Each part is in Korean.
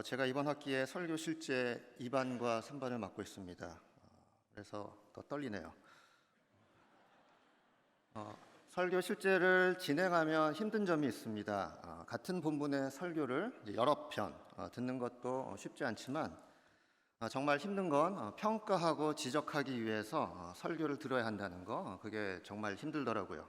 제가 이번 학기에 설교 실제 2반과 3반을 맡고 있습니다. 그래서 더 떨리네요. 설교 실제를 진행하면 힘든 점이 있습니다. 같은 본문의 설교를 여러 편 듣는 것도 쉽지 않지만 정말 힘든 건 평가하고 지적하기 위해서 설교를 들어야 한다는 거, 그게 정말 힘들더라고요.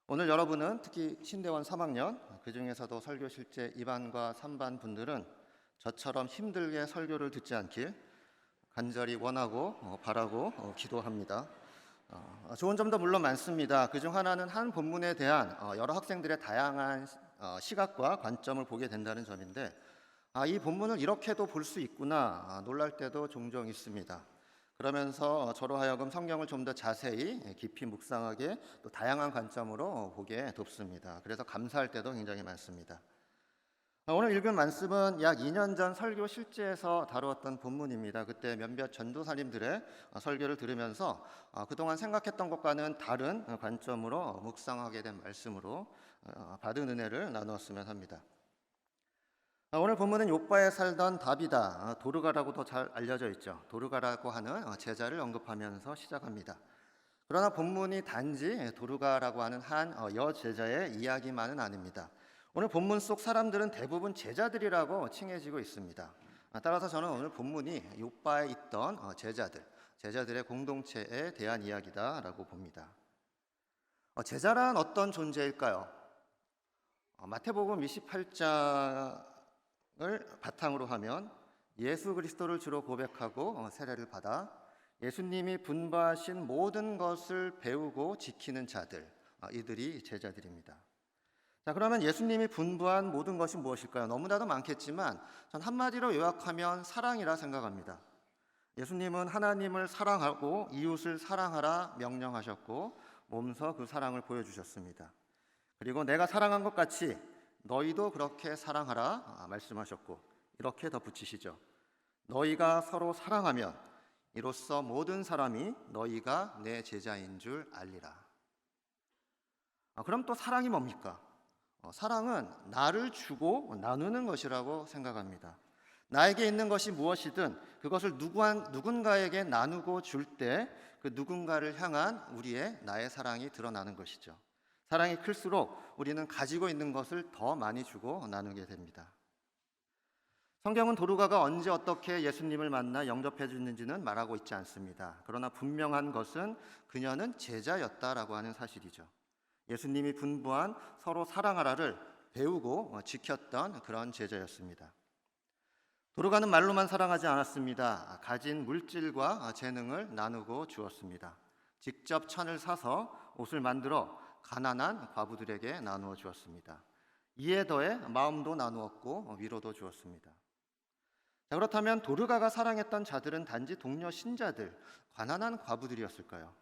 오늘 여러분은 특히 신대원 3학년, 그 중에서도 설교 실제 2반과 3반 분들은 저처럼 힘들게 설교를 듣지 않길 간절히 원하고 바라고 기도합니다. 좋은 점도 물론 많습니다. 그중 하나는 한 본문에 대한 여러 학생들의 다양한 시각과 관점을 보게 된다는 점인데, 이 본문을 이렇게도 볼 수 있구나 놀랄 때도 종종 있습니다. 그러면서 저로 하여금 성경을 좀 더 자세히 깊이 묵상하게, 또 다양한 관점으로 보게 돕습니다. 그래서 감사할 때도 굉장히 많습니다. 오늘 읽은 말씀은 약 2년 전 설교 실제에서 다루었던 본문입니다. 그때 몇몇 전도사님들의 설교를 들으면서 그동안 생각했던 것과는 다른 관점으로 묵상하게 된 말씀으로 받은 은혜를 나누었으면 합니다. 오늘 본문은 욥바에 살던 다비다, 도르가라고도 잘 알려져 있죠. 도르가라고 하는 제자를 언급하면서 시작합니다. 그러나 본문이 단지 도르가라고 하는 한 여제자의 이야기만은 아닙니다. 오늘 본문 속 사람들은 대부분 제자들이라고 칭해지고 있습니다. 따라서 저는 오늘 본문이 욥바에 있던 제자들의 공동체에 대한 이야기다라고 봅니다. 제자란 어떤 존재일까요? 마태복음 28장을 바탕으로 하면 예수 그리스도를 주로 고백하고 세례를 받아 예수님이 분부하신 모든 것을 배우고 지키는 자들, 이들이 제자들입니다. 자, 그러면 예수님이 분부한 모든 것이 무엇일까요? 너무나도 많겠지만 전 한마디로 요약하면 사랑이라 생각합니다. 예수님은 하나님을 사랑하고 이웃을 사랑하라 명령하셨고 몸소 그 사랑을 보여주셨습니다. 그리고 내가 사랑한 것 같이 너희도 그렇게 사랑하라 말씀하셨고, 이렇게 덧붙이시죠. 너희가 서로 사랑하면 이로써 모든 사람이 너희가 내 제자인 줄 알리라. 그럼 또 사랑이 뭡니까? 사랑은 나를 주고 나누는 것이라고 생각합니다. 나에게 있는 것이 무엇이든 그것을 누군가에게 나누고 줄 때 그 누군가를 향한 나의 사랑이 드러나는 것이죠. 사랑이 클수록 우리는 가지고 있는 것을 더 많이 주고 나누게 됩니다. 성경은 도르가가 언제 어떻게 예수님을 만나 영접해 주는지는 말하고 있지 않습니다. 그러나 분명한 것은 그녀는 제자였다라고 하는 사실이죠. 예수님이 분부한 서로 사랑하라를 배우고 지켰던 그런 제자였습니다. 도르가는 말로만 사랑하지 않았습니다. 가진 물질과 재능을 나누고 주었습니다. 직접 천을 사서 옷을 만들어 가난한 과부들에게 나누어 주었습니다. 이에 더해 마음도 나누었고 위로도 주었습니다. 자, 그렇다면 도르가가 사랑했던 자들은 단지 동료 신자들, 가난한 과부들이었을까요?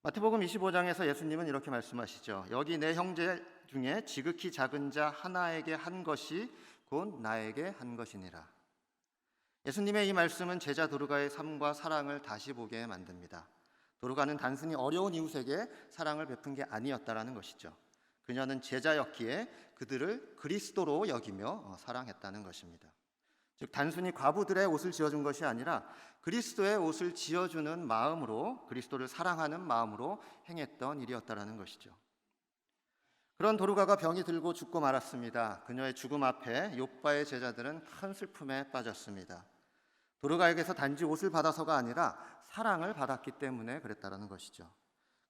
마태복음 25장에서 예수님은 이렇게 말씀하시죠. 여기 내 형제 중에 지극히 작은 자 하나에게 한 것이 곧 나에게 한 것이니라. 예수님의 이 말씀은 제자 도르가의 삶과 사랑을 다시 보게 만듭니다. 도르가는 단순히 어려운 이웃에게 사랑을 베푼 게 아니었다라는 것이죠. 그녀는 제자였기에 그들을 그리스도로 여기며 사랑했다는 것입니다. 즉 단순히 과부들의 옷을 지어준 것이 아니라 그리스도의 옷을 지어주는 마음으로, 그리스도를 사랑하는 마음으로 행했던 일이었다라는 것이죠. 그런 도르가가 병이 들고 죽고 말았습니다. 그녀의 죽음 앞에 욥바의 제자들은 큰 슬픔에 빠졌습니다. 도르가에게서 단지 옷을 받아서가 아니라 사랑을 받았기 때문에 그랬다라는 것이죠.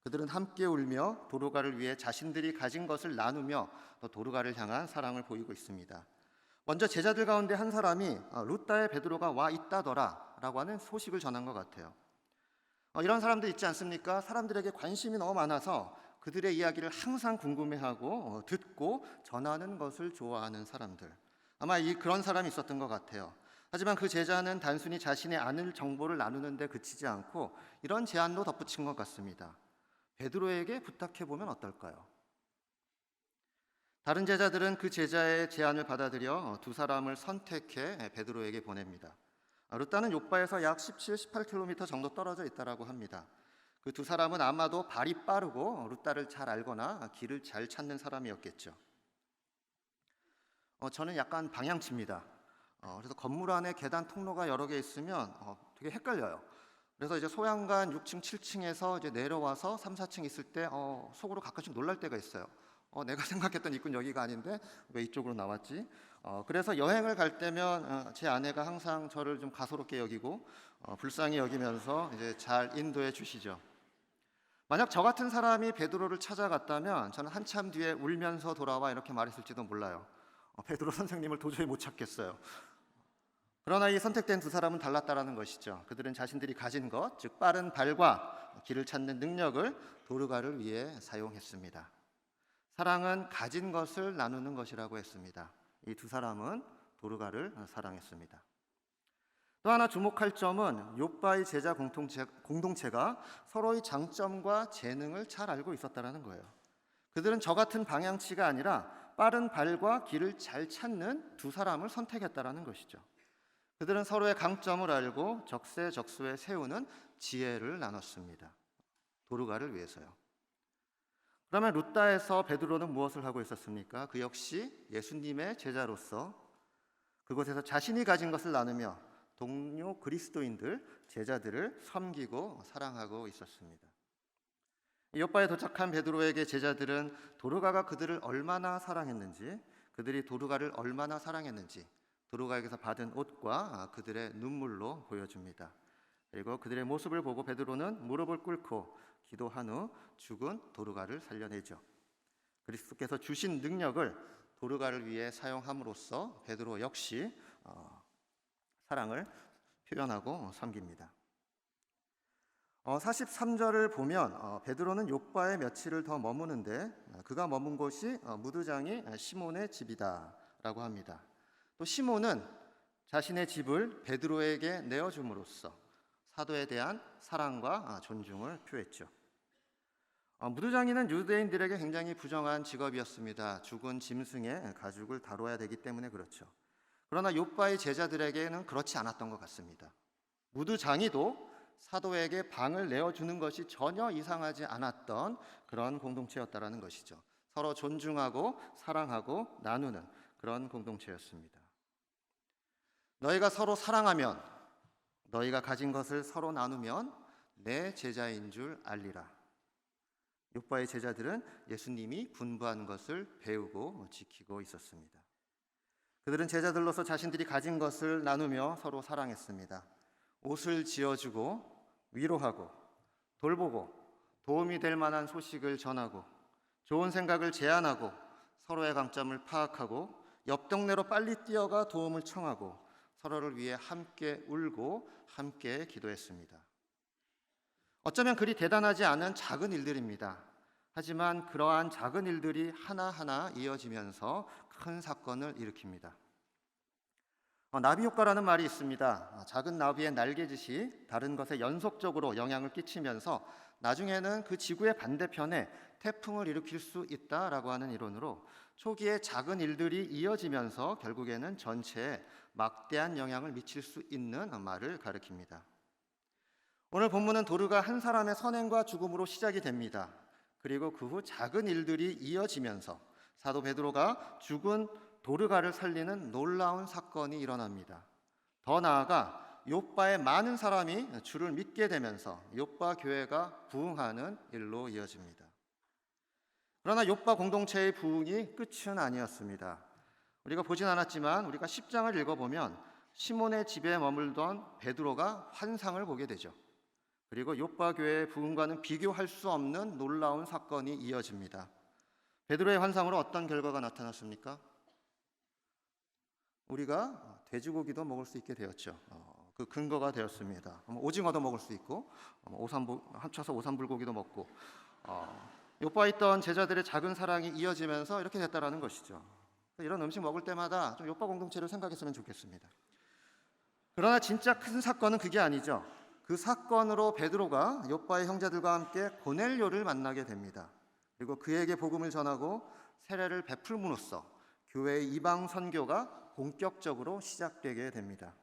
그들은 함께 울며 도르가를 위해 자신들이 가진 것을 나누며 또 도르가를 향한 사랑을 보이고 있습니다. 먼저 제자들 가운데 한 사람이 루다의 베드로가 와 있다더라 라고 하는 소식을 전한 것 같아요. 이런 사람들 있지 않습니까? 사람들에게 관심이 너무 많아서 그들의 이야기를 항상 궁금해하고 듣고 전하는 것을 좋아하는 사람들, 아마 그런 사람이 있었던 것 같아요. 하지만 그 제자는 단순히 자신의 아는 정보를 나누는 데 그치지 않고 이런 제안도 덧붙인 것 같습니다. 베드로에게 부탁해보면 어떨까요? 다른 제자들은 그 제자의 제안을 받아들여 두 사람을 선택해 베드로에게 보냅니다. 루다는 욥바에서 약 17, 18km 정도 떨어져 있다고 합니다. 그 두 사람은 아마도 발이 빠르고 루다를 잘 알거나 길을 잘 찾는 사람이었겠죠. 저는 약간 방향치입니다. 그래서 건물 안에 계단 통로가 여러 개 있으면 되게 헷갈려요. 그래서 이제 소양관 6층, 7층에서 이제 내려와서 3, 4층 있을 때 속으로 가끔씩 놀랄 때가 있어요. 내가 생각했던 입구는 여기가 아닌데 왜 이쪽으로 나왔지? 그래서 여행을 갈 때면 제 아내가 항상 저를 좀 가소롭게 여기고 불쌍히 여기면서 이제 잘 인도해 주시죠. 만약 저 같은 사람이 베드로를 찾아갔다면 저는 한참 뒤에 울면서 돌아와 이렇게 말했을지도 몰라요. 베드로 선생님을 도저히 못 찾겠어요. 그러나 이 선택된 두 사람은 달랐다라는 것이죠. 그들은 자신들이 가진 것, 즉 빠른 발과 길을 찾는 능력을 도르가를 위해 사용했습니다. 사랑은 가진 것을 나누는 것이라고 했습니다. 이 두 사람은 도르가를 사랑했습니다. 또 하나 주목할 점은 욥바의 제자 공동체가 서로의 장점과 재능을 잘 알고 있었다는 거예요. 그들은 저 같은 방향치가 아니라 빠른 발과 길을 잘 찾는 두 사람을 선택했다는 것이죠. 그들은 서로의 강점을 알고 적재적소에 세우는 지혜를 나눴습니다. 도르가를 위해서요. 그러면 루다에서 베드로는 무엇을 하고 있었습니까? 그 역시 예수님의 제자로서 그곳에서 자신이 가진 것을 나누며 동료 그리스도인들, 제자들을 섬기고 사랑하고 있었습니다. 욥바에 도착한 베드로에게 제자들은 도르가가 그들을 얼마나 사랑했는지, 그들이 도르가를 얼마나 사랑했는지 도르가에게서 받은 옷과 그들의 눈물로 보여줍니다. 그리고 그들의 모습을 보고 베드로는 무릎을 꿇고 기도한 후 죽은 도르가를 살려내죠. 그리스도께서 주신 능력을 도르가를 위해 사용함으로써 베드로 역시 사랑을 표현하고 섬깁니다. 43절을 보면 베드로는 욥바에 며칠을 더 머무는데 그가 머문 곳이 무두장이 시몬의 집이다라고 합니다. 또 시몬은 자신의 집을 베드로에게 내어줌으로써 사도에 대한 사랑과 존중을 표했죠. 무두장이는 유대인들에게 굉장히 부정한 직업이었습니다. 죽은 짐승의 가죽을 다뤄야 되기 때문에 그렇죠. 그러나 욥바의 제자들에게는 그렇지 않았던 것 같습니다. 무두장이도 사도에게 방을 내어주는 것이 전혀 이상하지 않았던 그런 공동체였다라는 것이죠. 서로 존중하고 사랑하고 나누는 그런 공동체였습니다. 너희가 서로 사랑하면, 너희가 가진 것을 서로 나누면 내 제자인 줄 알리라. 욥바의 제자들은 예수님이 분부한 것을 배우고 지키고 있었습니다. 그들은 제자들로서 자신들이 가진 것을 나누며 서로 사랑했습니다. 옷을 지어주고 위로하고 돌보고 도움이 될 만한 소식을 전하고 좋은 생각을 제안하고 서로의 강점을 파악하고 옆 동네로 빨리 뛰어가 도움을 청하고 서로를 위해 함께 울고 함께 기도했습니다. 어쩌면 그리 대단하지 않은 작은 일들입니다. 하지만 그러한 작은 일들이 하나하나 이어지면서 큰 사건을 일으킵니다. 나비 효과라는 말이 있습니다. 작은 나비의 날개짓이 다른 것에 연속적으로 영향을 끼치면서 나중에는 그 지구의 반대편에 태풍을 일으킬 수 있다라고 하는 이론으로 초기에 작은 일들이 이어지면서 결국에는 전체에 막대한 영향을 미칠 수 있는 말을 가리킵니다. 오늘 본문은 도르가 한 사람의 선행과 죽음으로 시작이 됩니다. 그리고 그 후 작은 일들이 이어지면서 사도 베드로가 죽은 도르가를 살리는 놀라운 사건이 일어납니다. 더 나아가 욥바의 많은 사람이 주를 믿게 되면서 욥바 교회가 부흥하는 일로 이어집니다. 그러나 욥바 공동체의 부흥이 끝은 아니었습니다. 우리가 보진 않았지만 우리가 10장을 읽어보면 시몬의 집에 머물던 베드로가 환상을 보게 되죠. 그리고 욥바 교회의 부흥과는 비교할 수 없는 놀라운 사건이 이어집니다. 베드로의 환상으로 어떤 결과가 나타났습니까? 우리가 돼지고기도 먹을 수 있게 되었죠. 그 근거가 되었습니다. 오징어도 먹을 수 있고 합쳐서 오삼불고기도 먹고 욥바에 있던 제자들의 작은 사랑이 이어지면서 이렇게 됐다라는 것이죠. 이런 음식 먹을 때마다 좀 욥바 공동체를 생각했으면 좋겠습니다. 그러나 진짜 큰 사건은 그게 아니죠. 그 사건으로 베드로가 욥바의 형제들과 함께 고넬료를 만나게 됩니다. 그리고 그에게 복음을 전하고 세례를 베풀므로써 교회의 이방 선교가 본격적으로 시작되게 됩니다.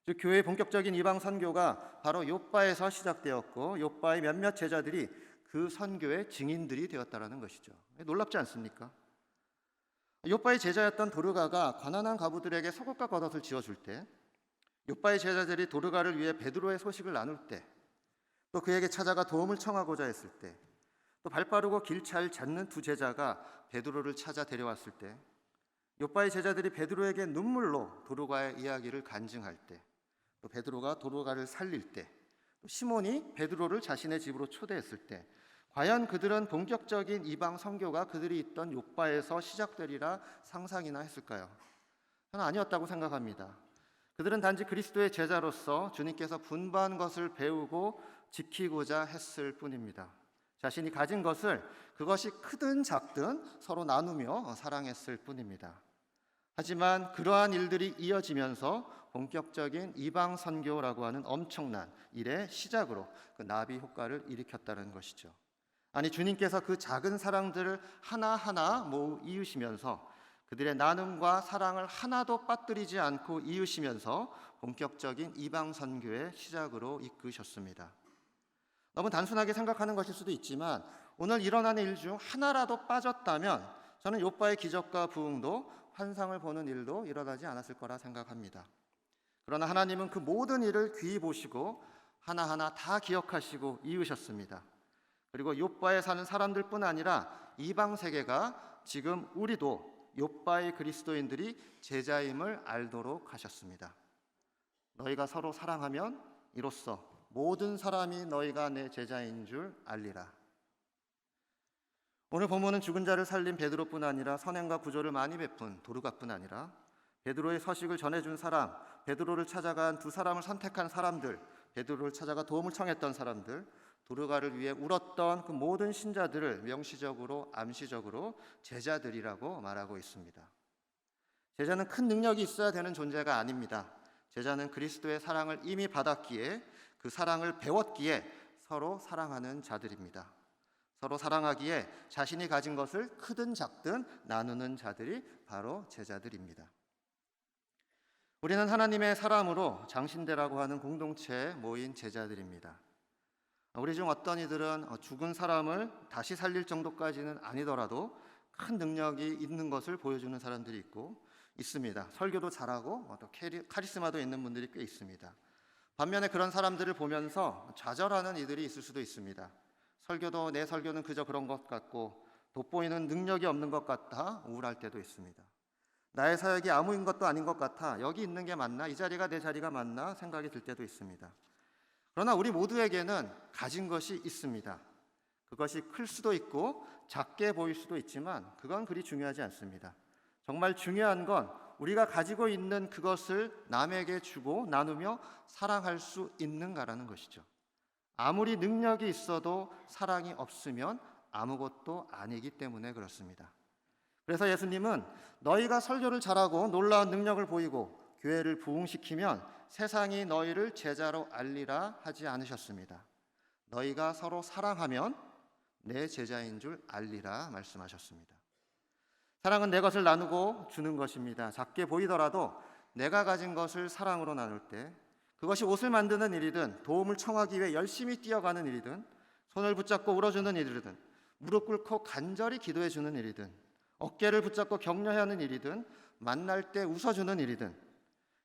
즉 교회의 본격적인 이방 선교가 바로 욥바에서 시작되었고 욥바의 몇몇 제자들이 그 선교의 증인들이 되었다라는 것이죠. 놀랍지 않습니까? 욥바의 제자였던 도르가가 가난한 과부들에게 소금과 겉옷을 지어줄 때, 욥바의 제자들이 도르가를 위해 베드로의 소식을 나눌 때, 또 그에게 찾아가 도움을 청하고자 했을 때, 또 발빠르고 길 잘 찾는 두 제자가 베드로를 찾아 데려왔을 때, 욥바의 제자들이 베드로에게 눈물로 도르가의 이야기를 간증할 때, 또 베드로가 도르가를 살릴 때, 또 시몬이 베드로를 자신의 집으로 초대했을 때, 과연 그들은 본격적인 이방 선교가 그들이 있던 욥바에서 시작되리라 상상이나 했을까요? 저는 아니었다고 생각합니다. 그들은 단지 그리스도의 제자로서 주님께서 분부한 것을 배우고 지키고자 했을 뿐입니다. 자신이 가진 것을 그것이 크든 작든 서로 나누며 사랑했을 뿐입니다. 하지만 그러한 일들이 이어지면서 본격적인 이방 선교라고 하는 엄청난 일의 시작으로 그 나비 효과를 일으켰다는 것이죠. 아니 주님께서 그 작은 사랑들을 하나하나 모으 이으시면서 그들의 나눔과 사랑을 하나도 빠뜨리지 않고 이으시면서 본격적인 이방 선교의 시작으로 이끄셨습니다. 너무 단순하게 생각하는 것일 수도 있지만 오늘 일어나는 일 중 하나라도 빠졌다면 저는 욥바의 기적과 부흥도 환상을 보는 일도 일어나지 않았을 거라 생각합니다. 그러나 하나님은 그 모든 일을 귀히 보시고 하나하나 다 기억하시고 이으셨습니다. 그리고 욥바에 사는 사람들뿐 아니라 이방 세계가 지금 우리도 욥바의 그리스도인들이 제자임을 알도록 하셨습니다. 너희가 서로 사랑하면 이로써 모든 사람이 너희가 내 제자인 줄 알리라. 오늘 본문은 죽은 자를 살린 베드로뿐 아니라 선행과 구조를 많이 베푼 도르가뿐 아니라 베드로의 서식을 전해준 사람, 베드로를 찾아간 두 사람을 선택한 사람들, 베드로를 찾아가 도움을 청했던 사람들, 도르가를 위해 울었던 그 모든 신자들을 명시적으로 암시적으로 제자들이라고 말하고 있습니다. 제자는 큰 능력이 있어야 되는 존재가 아닙니다. 제자는 그리스도의 사랑을 이미 받았기에 그 사랑을 배웠기에 서로 사랑하는 자들입니다. 서로 사랑하기에 자신이 가진 것을 크든 작든 나누는 자들이 바로 제자들입니다. 우리는 하나님의 사람으로 장신대라고 하는 공동체에 모인 제자들입니다. 우리 중 어떤 이들은 죽은 사람을 다시 살릴 정도까지는 아니더라도 큰 능력이 있는 것을 보여주는 사람들이 있습니다. 설교도 잘하고 또 카리스마도 있는 분들이 꽤 있습니다. 반면에 그런 사람들을 보면서 좌절하는 이들이 있을 수도 있습니다. 설교도 내 설교는 그저 그런 것 같고 돋보이는 능력이 없는 것 같아 우울할 때도 있습니다. 나의 사역이 아무인 것도 아닌 것 같아 여기 있는 게 맞나? 이 자리가 내 자리가 맞나? 생각이 들 때도 있습니다. 그러나 우리 모두에게는 가진 것이 있습니다. 그것이 클 수도 있고 작게 보일 수도 있지만 그건 그리 중요하지 않습니다. 정말 중요한 건 우리가 가지고 있는 그것을 남에게 주고 나누며 사랑할 수 있는가라는 것이죠. 아무리 능력이 있어도 사랑이 없으면 아무것도 아니기 때문에 그렇습니다. 그래서 예수님은 너희가 설교를 잘하고 놀라운 능력을 보이고 교회를 부흥시키면 세상이 너희를 제자로 알리라 하지 않으셨습니다. 너희가 서로 사랑하면 내 제자인 줄 알리라 말씀하셨습니다. 사랑은 내 것을 나누고 주는 것입니다. 작게 보이더라도 내가 가진 것을 사랑으로 나눌 때 그것이 옷을 만드는 일이든 도움을 청하기 위해 열심히 뛰어가는 일이든 손을 붙잡고 울어주는 일이든 무릎 꿇고 간절히 기도해주는 일이든 어깨를 붙잡고 격려하는 일이든 만날 때 웃어주는 일이든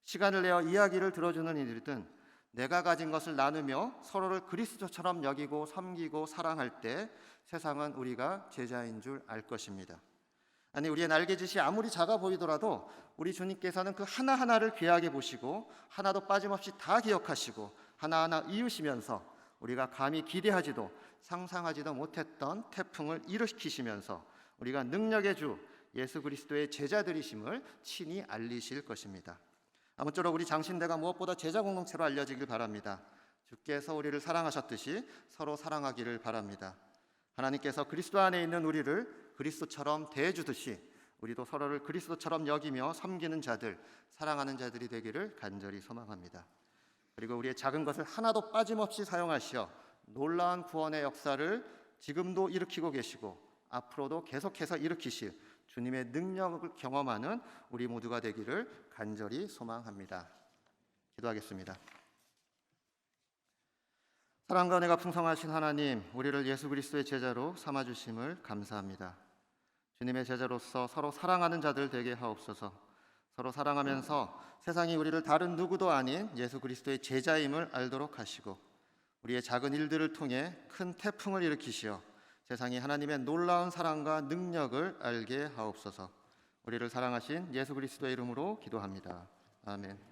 시간을 내어 이야기를 들어주는 일이든 내가 가진 것을 나누며 서로를 그리스도처럼 여기고 섬기고 사랑할 때 세상은 우리가 제자인 줄 알 것입니다. 아니 우리의 날개짓이 아무리 작아 보이더라도 우리 주님께서는 그 하나하나를 귀하게 보시고 하나도 빠짐없이 다 기억하시고 하나하나 이으시면서 우리가 감히 기대하지도 상상하지도 못했던 태풍을 일으키시면서 우리가 능력의 주 예수 그리스도의 제자들이심을 친히 알리실 것입니다. 아무쪼록 우리 장신대가 무엇보다 제자 공동체로 알려지길 바랍니다. 주께서 우리를 사랑하셨듯이 서로 사랑하기를 바랍니다. 하나님께서 그리스도 안에 있는 우리를 그리스도처럼 대해주듯이 우리도 서로를 그리스도처럼 여기며 섬기는 자들, 사랑하는 자들이 되기를 간절히 소망합니다. 그리고 우리의 작은 것을 하나도 빠짐없이 사용하시어 놀라운 구원의 역사를 지금도 일으키고 계시고 앞으로도 계속해서 일으키실 주님의 능력을 경험하는 우리 모두가 되기를 간절히 소망합니다. 기도하겠습니다. 사랑과 은혜가 풍성하신 하나님, 우리를 예수 그리스도의 제자로 삼아주심을 감사합니다. 주님의 제자로서 서로 사랑하는 자들 되게 하옵소서. 서로 사랑하면서 세상이 우리를 다른 누구도 아닌 예수 그리스도의 제자임을 알도록 하시고, 우리의 작은 일들을 통해 큰 태풍을 일으키시어 세상이 하나님의 놀라운 사랑과 능력을 알게 하옵소서. 우리를 사랑하신 예수 그리스도의 이름으로 기도합니다. 아멘.